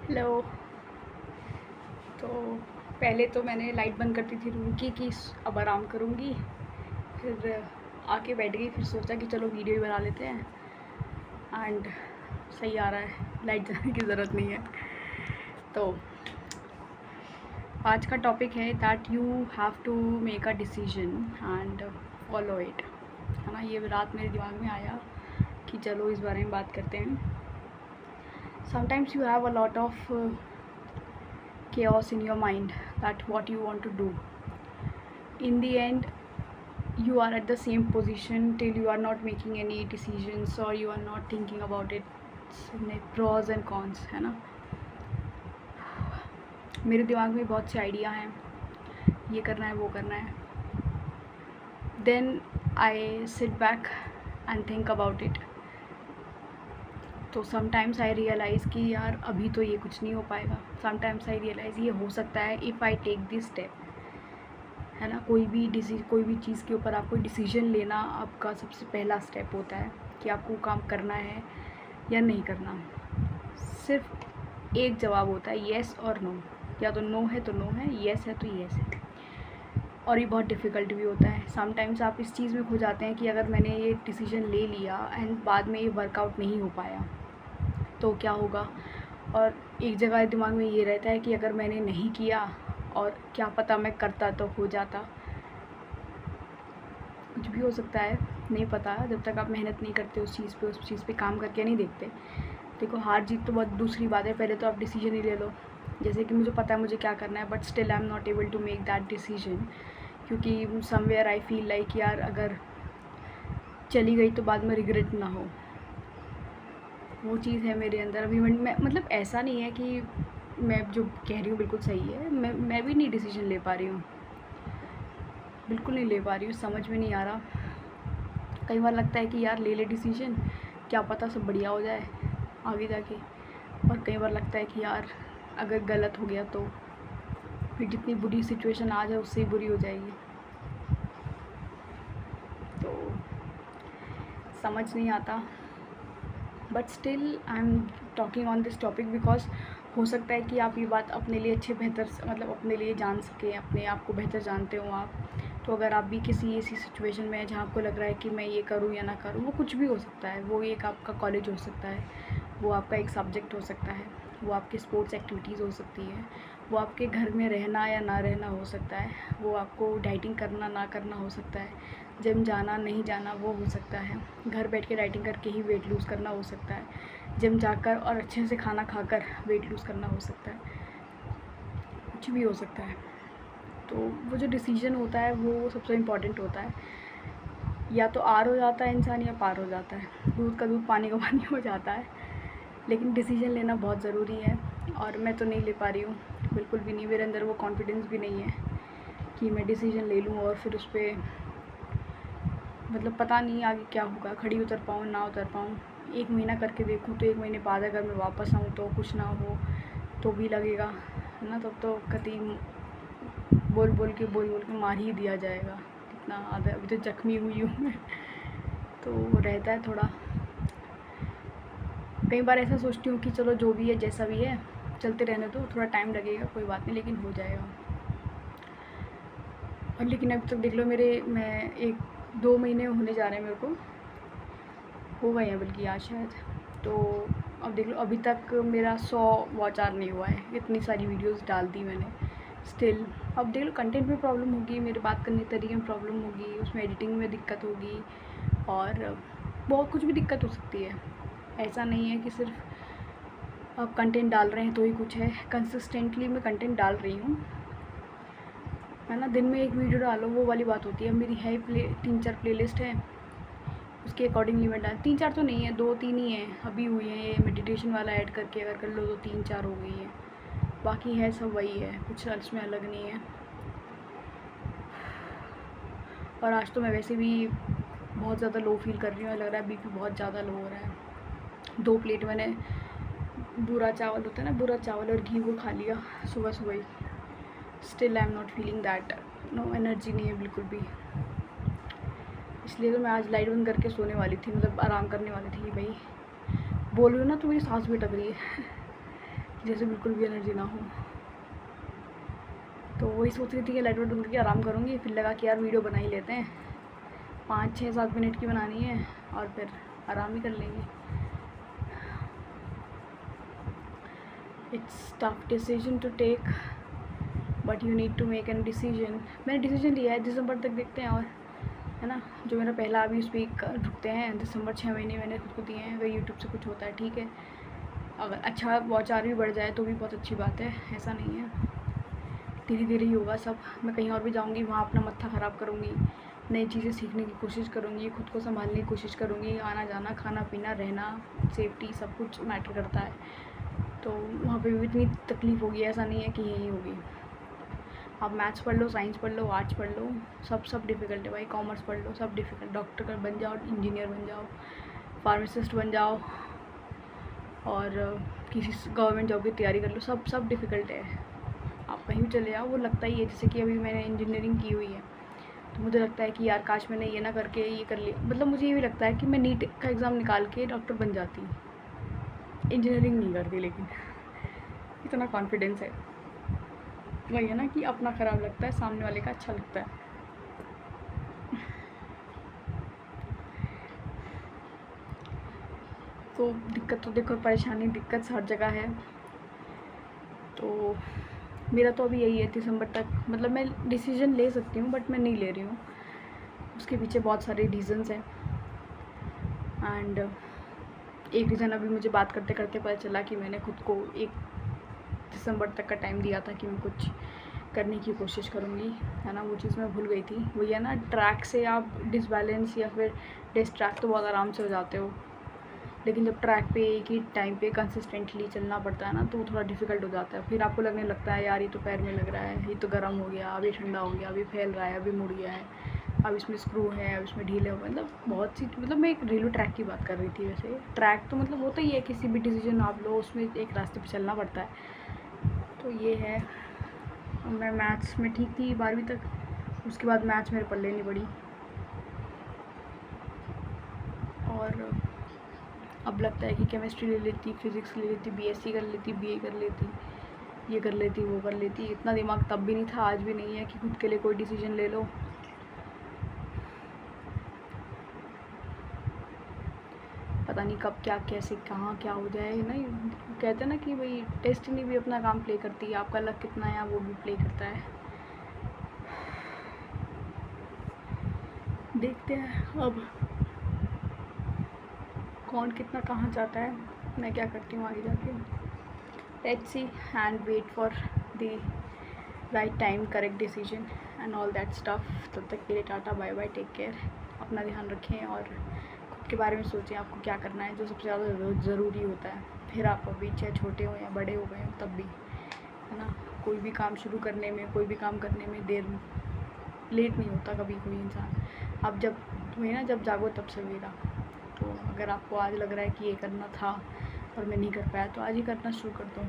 Hello. तो पहले तो मैंने लाइट बंद करती थी रूम की कि अब आराम करूँगी। फिर आके बैठ गई, फिर सोचा कि चलो वीडियो ही बना लेते हैं। एंड सही आ रहा है, लाइट जलाने की ज़रूरत नहीं है। तो आज का टॉपिक है that you have to make a decision and follow it, है ना। ये रात मेरे दिमाग में आया कि चलो इस बारे में बात करते हैं। Sometimes you have a lot of chaos in your mind that what you want to do. In the end, you are at the same position till you are not making any decisions or you are not thinking about it, pros and cons, है ना। मेरे दिमाग में बहुत से idea हैं, ये करना है वो करना है। Then I sit back and think about it. तो समटाइम्स आई रियलाइज़ कि यार अभी तो ये कुछ नहीं हो पाएगा। समटाइम्स आई रियलाइज़ ये हो सकता है if I take this step, है ना। कोई भी चीज़ के ऊपर आपको डिसीजन लेना आपका सबसे पहला स्टेप होता है कि आपको काम करना है या नहीं करना। सिर्फ एक जवाब होता है, येस और नो। या तो नो है तो नो है, येस है तो येस है। और ये बहुत डिफ़िकल्ट भी होता है। समटाइम्स आप इस चीज़ में खो जाते हैं कि अगर मैंने ये डिसीजन ले लिया एंड बाद में ये वर्कआउट नहीं हो पाया तो क्या होगा। और एक जगह दिमाग में ये रहता है कि अगर मैंने नहीं किया और क्या पता मैं करता तो हो जाता। कुछ भी हो सकता है, नहीं पता जब तक आप मेहनत नहीं करते उस चीज़ पे काम करके नहीं देखते। देखो, हार जीत तो बहुत दूसरी बात है, पहले तो आप डिसीजन ही ले लो। जैसे कि मुझे पता है मुझे क्या करना है, but still I am not able to make that decision, क्योंकि समवेयर आई फील लाइक यार अगर चली गई तो बाद में रिग्रेट ना हो। वो चीज़ है मेरे अंदर अभी। मैं मतलब ऐसा नहीं है कि मैं जो कह रही हूँ बिल्कुल सही है, मैं भी नहीं डिसीजन ले पा रही हूँ, बिल्कुल नहीं ले पा रही हूँ। समझ में नहीं आ रहा। कई बार लगता है कि यार ले डिसीजन, क्या पता सब बढ़िया हो जाए आगे जाके। और कई बार लगता है कि यार अगर गलत हो गया तो फिर जितनी बुरी सिचुएशन आ जाए उससे ही बुरी हो जाएगी। तो समझ नहीं आता, but still I am talking on this topic because हो सकता है कि आप ये बात अपने लिए मतलब अपने लिए जान सकें, अपने आप को बेहतर जानते हो आप। तो अगर आप भी किसी ऐसी सिचुएशन में है जहाँ आपको लग रहा है कि मैं ये करूँ या ना करूँ, वो कुछ भी हो सकता है। वो एक आपका कॉलेज हो सकता है, वो आपका एक सब्जेक्ट हो सकता है, वो आपकी स्पोर्ट्स एक्टिविटीज़ हो सकती है, वो आपके घर में रहना या ना रहना हो सकता है, वो आपको डाइटिंग करना ना करना हो सकता है, जिम जाना नहीं जाना वो हो सकता है, घर बैठ के डाइटिंग करके ही वेट लूज़ करना हो सकता है, जिम जाकर और अच्छे से खाना खाकर वेट लूज़ करना हो सकता है, कुछ भी हो सकता है। तो वो जो डिसीजन होता है वो सबसे इम्पॉर्टेंट होता है। या तो आर हो जाता है इंसान या पार हो जाता है, दूध का दूध पानी का पानी हो जाता है। लेकिन डिसीजन लेना बहुत ज़रूरी है और मैं तो नहीं ले पा रही हूँ, बिल्कुल भी नहीं। मेरे अंदर वो कॉन्फिडेंस भी नहीं है कि मैं डिसीजन ले लूँ और फिर उस पर मतलब पता नहीं आगे क्या होगा, खड़ी उतर पाऊँ ना उतर पाऊँ। 1 महीना करके देखूँ तो 1 महीने बाद अगर मैं वापस आऊँ तो कुछ ना हो तो भी लगेगा, है ना। तब तो कतई बोल बोल के मार ही दिया जाएगा। इतना आधा अभी तो जख्मी हुई हूँ मैं। तो रहता है थोड़ा। कई बार ऐसा सोचती हूँ कि चलो जो भी है जैसा भी है चलते रहने दो, थोड़ा टाइम लगेगा कोई बात नहीं, लेकिन हो जाएगा। और लेकिन अभी तक देख लो मैं 1-2 महीने होने जा रहे हैं, मेरे को हो गए हैं बल्कि आज शायद। तो अब देख लो अभी तक मेरा 100 वॉच आवर नहीं हुआ है। इतनी सारी वीडियोस डाल दी मैंने, स्टिल अब देख लो कंटेंट में प्रॉब्लम होगी, मेरे बात करने के तरीके में प्रॉब्लम होगी, उसमें एडिटिंग में दिक्कत होगी और बहुत कुछ भी दिक्कत हो सकती है। ऐसा नहीं है कि सिर्फ आप कंटेंट डाल रहे हैं तो ही कुछ है। कंसिस्टेंटली मैं कंटेंट डाल रही हूँ, है ना। दिन में 1 वीडियो डालो वो वाली बात होती है। मेरी है 3-4 प्लेलिस्ट है, उसके अकॉर्डिंगली मैं डाल 3-4 तो नहीं है, 2-3 ही हैं अभी हुई हैं। ये मेडिटेशन वाला ऐड करके अगर कर लो तो 3-4 हो गई है, बाकी है सब वही है, कुछ इसमें अलग नहीं है। और आज तो मैं वैसे भी बहुत ज़्यादा लो फील कर रही हूँ, लग रहा है बीपी बहुत ज़्यादा लो हो रहा है। 2 प्लेट मैंने बुरा चावल होता है ना, बुरा चावल और घी वो खा लिया सुबह सुबह ही। Still I am not feeling that, no energy नहीं है बिल्कुल भी। इसलिए तो मैं आज लाइट बंद करके सोने वाली थी, मतलब आराम करने वाली थी। भाई बोल रही हूँ ना तो मेरी सांस भी अटक रही है। जैसे बिल्कुल भी एनर्जी ना हो। तो वही सोच रही थी कि लाइट वाइट बंद करके आराम करूँगी, फिर लगा कि यार वीडियो बना ही लेते हैं, 5-6-7 मिनट की बनानी है और फिर आराम ही कर लेंगे। It's tough decision to take but you need to make an decision. मैंने डिसीजन लिया है, दिसंबर तक देखते हैं। और है ना, जो मेरा पहला अभी उस पर रुकते हैं दिसंबर, 6 महीने मैंने खुद को दिए हैं। अगर यूट्यूब से कुछ होता है ठीक है, अगर अच्छा वॉच आवर भी बढ़ जाए तो भी बहुत अच्छी बात है, ऐसा नहीं है, धीरे धीरे ही होगा सब। मैं कहीं और भी जाऊँगी, वहाँ अपना मत्था ख़राब करूँगी, नई चीज़ें सीखने की कोशिश करूँगी, खुद को संभालने की कोशिश करूँगी। आना जाना, खाना पीना, रहना, सेफ्टी सब कुछ मैटर करता है। तो वहाँ पे भी इतनी तकलीफ़ होगी, ऐसा नहीं है कि यही होगी। आप मैथ्स पढ़ लो, साइंस पढ़ लो, आर्ट्स पढ़ लो, सब डिफ़िकल्ट है भाई। कॉमर्स पढ़ लो, सब डिफ़िकल्ट। डॉक्टर का बन जाओ, इंजीनियर बन जाओ, फार्मासिस्ट बन जाओ, और किसी गवर्नमेंट जॉब की तैयारी कर लो, सब डिफ़िकल्ट है। आप कहीं भी चले जाओ वो लगता ही है। जैसे कि अभी मैंने इंजीनियरिंग की हुई है, तो मुझे लगता है कि यार काश मैंने ये ना करके ये कर लिया। मतलब मुझे ये भी लगता है कि मैं नीट का एग्ज़ाम निकाल के डॉक्टर बन जाती, इंजीनियरिंग नहीं करती, लेकिन इतना कॉन्फिडेंस है। वही है ना कि अपना ख़राब लगता है, सामने वाले का अच्छा लगता है। तो दिक्कत तो देखो, परेशानी दिक्कत हर जगह है। तो मेरा तो अभी यही है, दिसंबर तक मतलब मैं डिसीजन ले सकती हूँ बट मैं नहीं ले रही हूँ। उसके पीछे बहुत सारे रीज़न्स हैं। एंड एक रीज़न अभी मुझे बात करते करते पता चला कि मैंने खुद को 1 दिसंबर तक का टाइम दिया था कि मैं कुछ करने की कोशिश करूँगी, है ना। वो चीज़ मैं भूल गई थी। वही है ना, ट्रैक से आप डिसबैलेंस या फिर डिस्ट्रैक्ट तो बहुत आराम से हो जाते हो, लेकिन जब ट्रैक पे एक ही टाइम पे कंसिस्टेंटली चलना पड़ता है ना, तो वो थोड़ा डिफ़िकल्ट हो जाता है। फिर आपको लगने लगता है यार ये तो पैर में लग रहा है, ये तो गर्म हो गया, अभी ठंडा हो गया, अभी फैल रहा है, अभी मुड़ गया है, अब इसमें स्क्रू है, अब इसमें ढीले हो, मतलब बहुत सी। मतलब मैं एक रेलवे ट्रैक की बात कर रही थी। वैसे ट्रैक तो मतलब होता ही है, किसी भी डिसीजन आप लो उसमें एक रास्ते पर चलना पड़ता है। तो ये है। मैं मैथ्स में ठीक थी 12वीं तक, उसके बाद मैथ्स मेरे पल्ले नहीं पड़ी, और अब लगता है कि केमिस्ट्री ले लेती, फिज़िक्स ले लेती, बीएससी कर लेती, बीए कर लेती, ये कर लेती, वो कर लेती। इतना दिमाग तब भी नहीं था, आज भी नहीं है कि खुद के लिए कोई डिसीजन ले लो। पता नहीं कब क्या, कैसे, कहाँ क्या हो जाए। नहीं, कहते हैं ना कि भाई डेस्टिनी भी अपना काम प्ले करती है, आपका लक कितना है वो भी प्ले करता है। देखते हैं अब कौन कितना कहाँ जाता है, मैं क्या करती हूँ आगे जाके। Let's see and wait for the right time, correct decision and all that stuff. तब तक के लिए tata, bye bye, take care, अपना ध्यान रखें और खुद के बारे में सोचें आपको क्या करना है, जो सबसे ज़्यादा ज़रूरी होता है। फिर आप अभी चाहे छोटे हो या बड़े हो गए हो तब भी, है ना। कोई भी काम शुरू करने में, कोई भी काम करने में लेट नहीं होता कभी कोई इंसान। अब जब वही ना, जब जागो तब सवेरा। तो अगर आपको आज लग रहा है कि ये करना था और मैं नहीं कर पाया, तो आज ही करना शुरू कर दो।